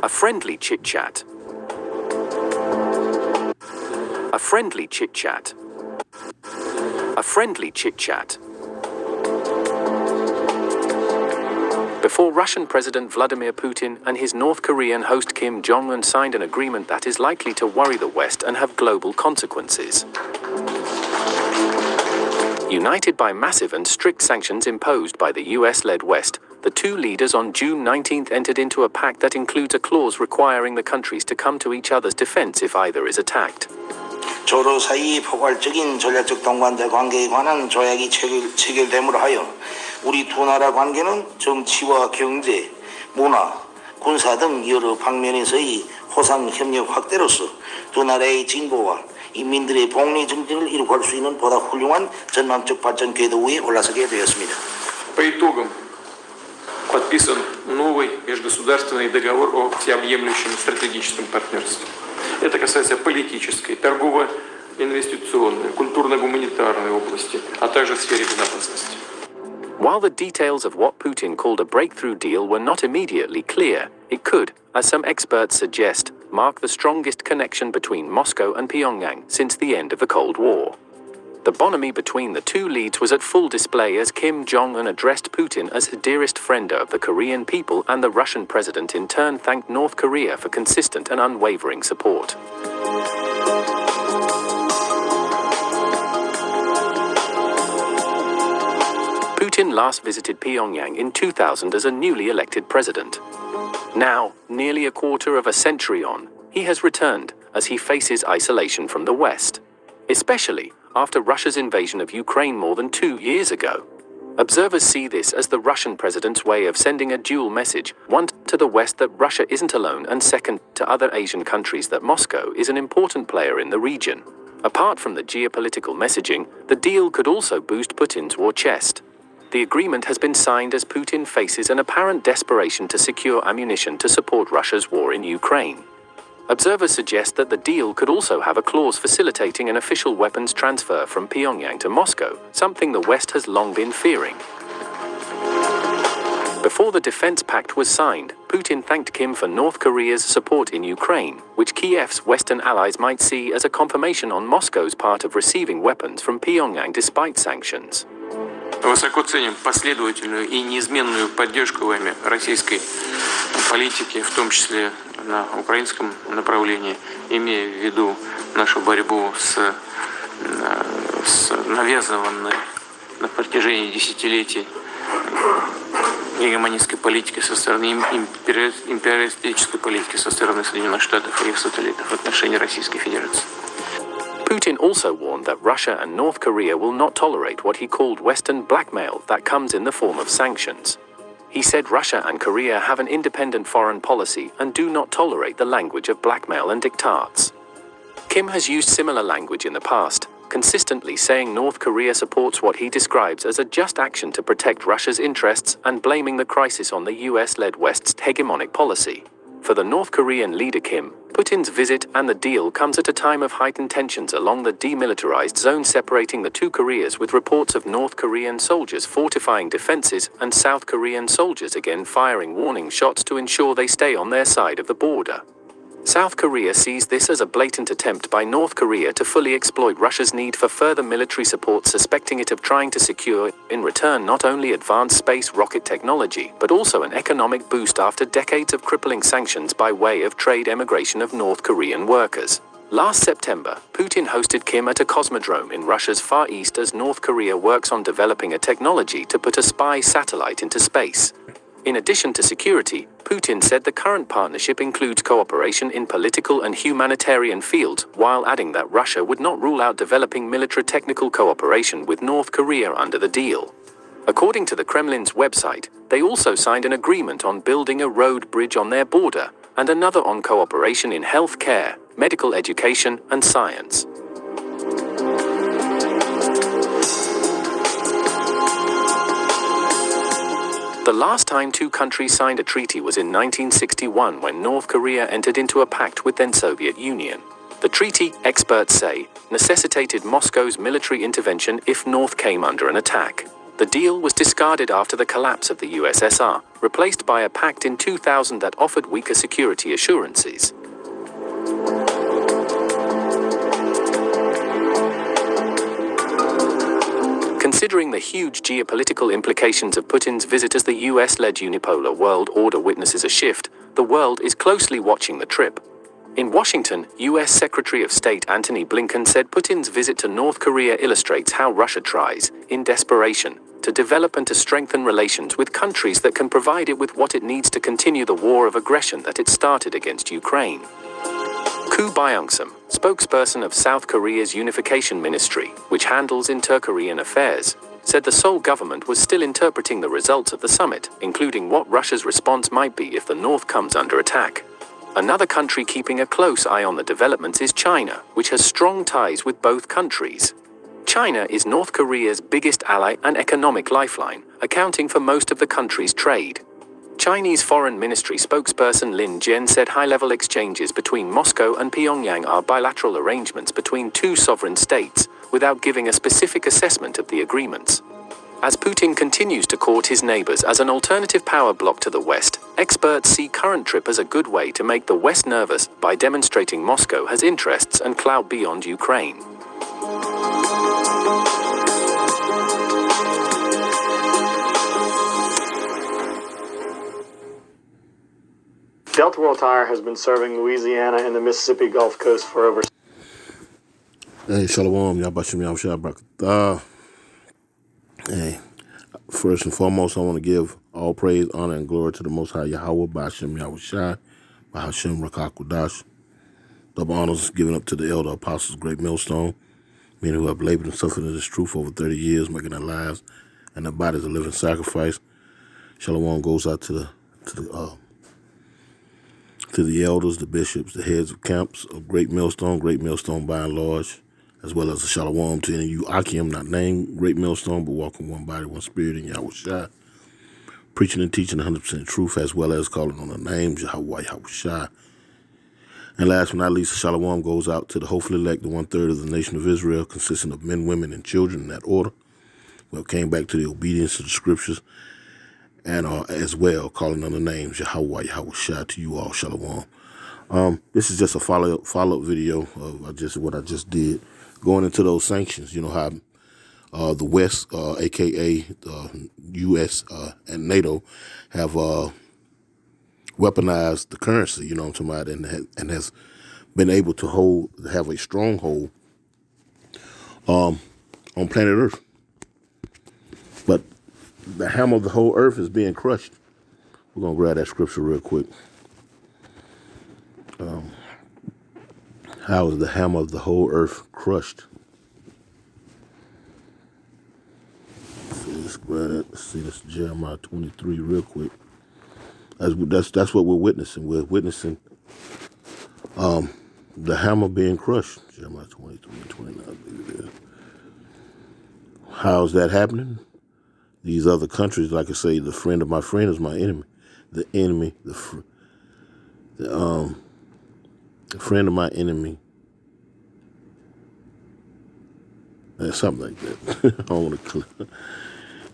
A friendly chit-chat. A friendly chit-chat. A friendly chit-chat. Before Russian President Vladimir Putin and his North Korean host Kim Jong-un signed an agreement that is likely to worry the West and have global consequences. United by massive and strict sanctions imposed by the US-led West, the two leaders on June 19 entered into a pact that includes a clause requiring the countries to come to each other's defense if either is attacked. 조로 사이 포괄적인 전략적 동반자 관계에 관한 조약이 체결됨으로 하여 우리 두 나라 관계는 정치와 경제, 문화, 군사 등 여러 방면에서의 호상 협력 확대로서 두 나라의 진보와 인민들의 복리 증진을 이룩할 수 있는 보다 훌륭한 전망적 발전 궤도 위에 올라서게 되었습니다. По итогам подписан новый межгосударственный договор о всеобъемлющем стратегическом партнерстве. Это касается политической, торгово-инвестиционной, культурно-гуманитарной области, а также в сфере безопасности. While the details of what Putin called a breakthrough deal were not immediately clear, it could, as some experts suggest, mark the strongest connection between Moscow and Pyongyang since the end of the Cold War. The bonhomie between the two leads was at full display as Kim Jong-un addressed Putin as the dearest friend of the Korean people, and the Russian president in turn thanked North Korea for consistent and unwavering support. Putin last visited Pyongyang in 2000 as a newly elected president. Now, nearly a quarter of a century on, he has returned as he faces isolation from the West, especially after Russia's invasion of Ukraine more than 2 years ago. Observers see this as the Russian president's way of sending a dual message, one to the West that Russia isn't alone, and second to other Asian countries that Moscow is an important player in the region. Apart from the geopolitical messaging, the deal could also boost Putin's war chest. The agreement has been signed as Putin faces an apparent desperation to secure ammunition to support Russia's war in Ukraine. Observers suggest that the deal could also have a clause facilitating an official weapons transfer from Pyongyang to Moscow, something the West has long been fearing. Before the defense pact was signed, Putin thanked Kim for North Korea's support in Ukraine, which Kiev's Western allies might see as a confirmation on Moscow's part of receiving weapons from Pyongyang despite sanctions. Высоко ценим последовательную и неизменную поддержку вами российской политики, в том числе на украинском направлении, имея в виду нашу борьбу с навязанной на протяжении десятилетий гегемонистской политикой со стороны империалистической политики со стороны Соединенных Штатов и их сателлитов в отношении Российской Федерации. Putin also warned that Russia and North Korea will not tolerate what he called Western blackmail that comes in the form of sanctions. He said Russia and Korea have an independent foreign policy and do not tolerate the language of blackmail and diktats. Kim has used similar language in the past, consistently saying North Korea supports what he describes as a just action to protect Russia's interests and blaming the crisis on the US-led West's hegemonic policy. For the North Korean leader Kim, Putin's visit and the deal comes at a time of heightened tensions along the demilitarized zone separating the two Koreas, with reports of North Korean soldiers fortifying defenses and South Korean soldiers again firing warning shots to ensure they stay on their side of the border. South Korea sees this as a blatant attempt by North Korea to fully exploit Russia's need for further military support, suspecting it of trying to secure, in return, not only advanced space rocket technology, but also an economic boost after decades of crippling sanctions by way of trade emigration of North Korean workers. Last September, Putin hosted Kim at a cosmodrome in Russia's Far East as North Korea works on developing a technology to put a spy satellite into space. In addition to security, Putin said the current partnership includes cooperation in political and humanitarian fields, while adding that Russia would not rule out developing military technical cooperation with North Korea under the deal. According to the Kremlin's website, they also signed an agreement on building a road bridge on their border, and another on cooperation in health care, medical education, and science. The last time two countries signed a treaty was in 1961, when North Korea entered into a pact with then Soviet Union. The treaty, experts say, necessitated Moscow's military intervention if North came under an attack. The deal was discarded after the collapse of the USSR, replaced by a pact in 2000 that offered weaker security assurances. Considering the huge geopolitical implications of Putin's visit as the US-led unipolar world order witnesses a shift, the world is closely watching the trip. In Washington, US Secretary of State Antony Blinken said Putin's visit to North Korea illustrates how Russia tries, in desperation, to develop and to strengthen relations with countries that can provide it with what it needs to continue the war of aggression that it started against Ukraine. Koo Byung-sum, spokesperson of South Korea's Unification Ministry, which handles inter-Korean affairs, said the Seoul government was still interpreting the results of the summit, including what Russia's response might be if the North comes under attack. Another country keeping a close eye on the developments is China, which has strong ties with both countries. China is North Korea's biggest ally and economic lifeline, accounting for most of the country's trade. Chinese Foreign Ministry spokesperson Lin Jian said high-level exchanges between Moscow and Pyongyang are bilateral arrangements between two sovereign states, without giving a specific assessment of the agreements. As Putin continues to court his neighbors as an alternative power bloc to the West, experts see current trip as a good way to make the West nervous by demonstrating Moscow has interests and clout beyond Ukraine. Delta World Tire has been serving Louisiana and the Mississippi Gulf Coast for over... Hey, Shalom, Yabashim Yahusha. Hey, first and foremost, I want to give all praise, honor, and glory to the Most High Yahweh, Bashim Yahushai, Bahashim Rakakudash. Double honors given up to the elder apostles, great millstone, men who have labored and suffered in this truth over 30 years, making their lives and their bodies a living sacrifice. Shalom goes out to the elders, the bishops, the heads of camps of Great Millstone by and large, as well as a shalom to any of you Akim, not named Great Millstone, but walking one body, one spirit in Yahushua, preaching and teaching 100% truth, as well as calling on the names Yahweh, Yahushua. And last but not least, a shalom goes out to the hopefully elect, the 1/3 of the nation of Israel, consisting of men, women, and children in that order, who came back to the obedience of the scriptures, and as well calling on the names Yahweh, Yahushua, to you all, shalom. This is just a follow-up video of what I just did, going into those sanctions. You know how the West, aka the U.S. And NATO, have weaponized the currency. You know what I'm talking about, and has been able to have a stronghold on planet Earth. But the hammer of the whole earth is being crushed. We're going to grab that scripture real quick. How is the hammer of the whole earth crushed? Let's grab that. Let's see, this Jeremiah 23 real quick. That's what we're witnessing. We're witnessing the hammer being crushed. Jeremiah 23 and 29, I believe it is. How's that happening? These other countries, like I say, the friend of my friend is my enemy. The friend of my enemy. Something like that. I don't want to.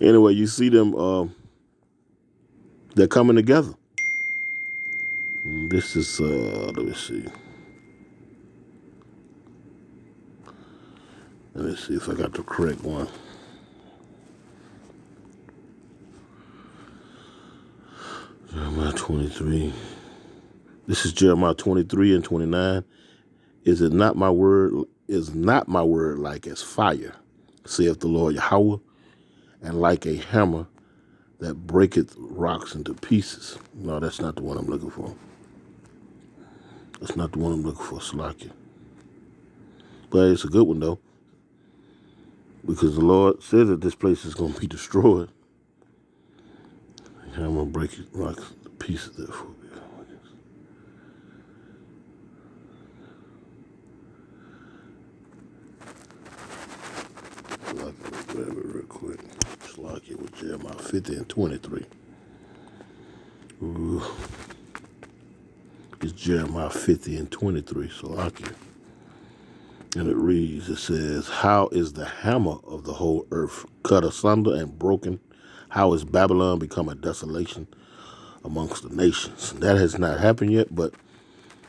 Anyway, you see them. They're coming together. This is. Let me see. Let me see if I got the correct one. Jeremiah 23. This is Jeremiah 23 and 29. Is not my word like as fire, saith the Lord Yahweh, and like a hammer that breaketh rocks into pieces. No, that's not the one I'm looking for. That's not the one I'm looking for, Slakia. But it's a good one, though, because the Lord says that this place is going to be destroyed. And I'm going to break rocks into pieces, therefore. Grab it real quick. Slakia with Jeremiah 50 and 23. Ooh. It's Jeremiah 50 and 23. Slakia. And it reads, it says, how is the hammer of the whole earth cut asunder and broken? How is Babylon become a desolation amongst the nations? That has not happened yet, but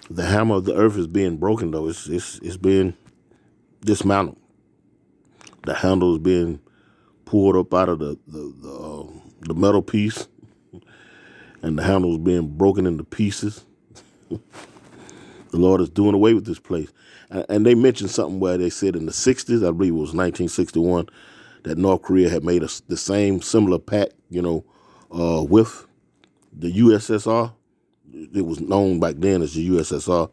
the hammer of the earth is being broken, though. It's being dismantled. The handle is being pulled up out of the metal piece, and the handle is being broken into pieces. The Lord is doing away with this place. And they mentioned something where they said in the 60s, I believe it was 1961, that North Korea had made the same similar pact, with the USSR. It was known back then as the USSR.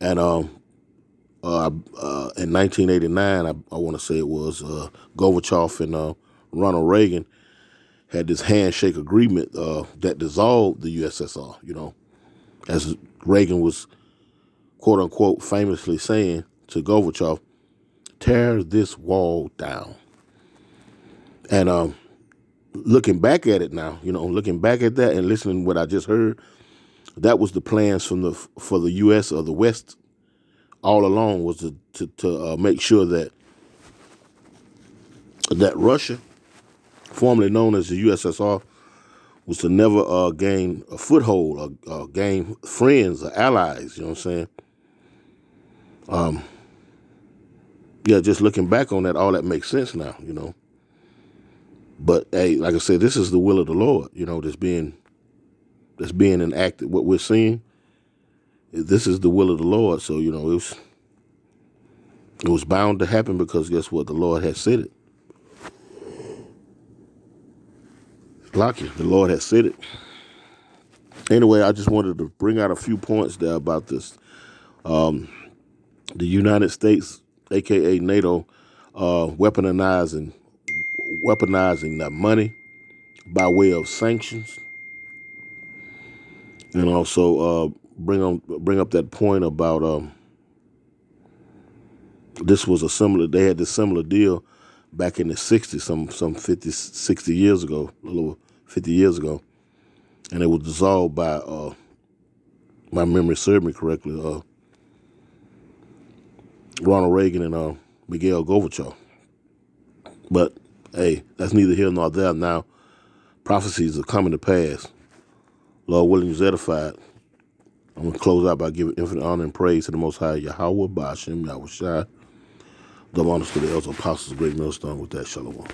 And in 1989, I want to say it was, Gorbachev and Ronald Reagan had this handshake agreement that dissolved the USSR, as Reagan was, quote unquote, famously saying to Gorbachev, tear this wall down. And looking back at it now, looking back at that and listening to what I just heard, that was the plans for the U.S. or the West all along, was to make sure that Russia, formerly known as the USSR, was to never gain a foothold or gain friends or allies. You know what I'm saying? Yeah, just looking back on that, all that makes sense now. But hey, like I said, this is the will of the Lord. That's being enacted. What we're seeing, this is the will of the Lord. So it was bound to happen, because guess what? The Lord has said it. Lucky, the Lord has said it. Anyway, I just wanted to bring out a few points there about this. The United States, aka NATO, weaponizing that money by way of sanctions, and also bring up that point about this was they had this similar deal back in the 60s, some 50, 60 years ago, a little 50 years ago, and it was dissolved by, my memory served me correctly, Ronald Reagan and Mikhail Gorbachev. But hey, that's neither here nor there. Now, prophecies are coming to pass. Lord willing, you're edified. I'm going to close out by giving infinite honor and praise to the Most High Yahweh, Ba'ashem, Yahweh Shai. Double honors to the elders, apostles, great millstone. With that, shalom.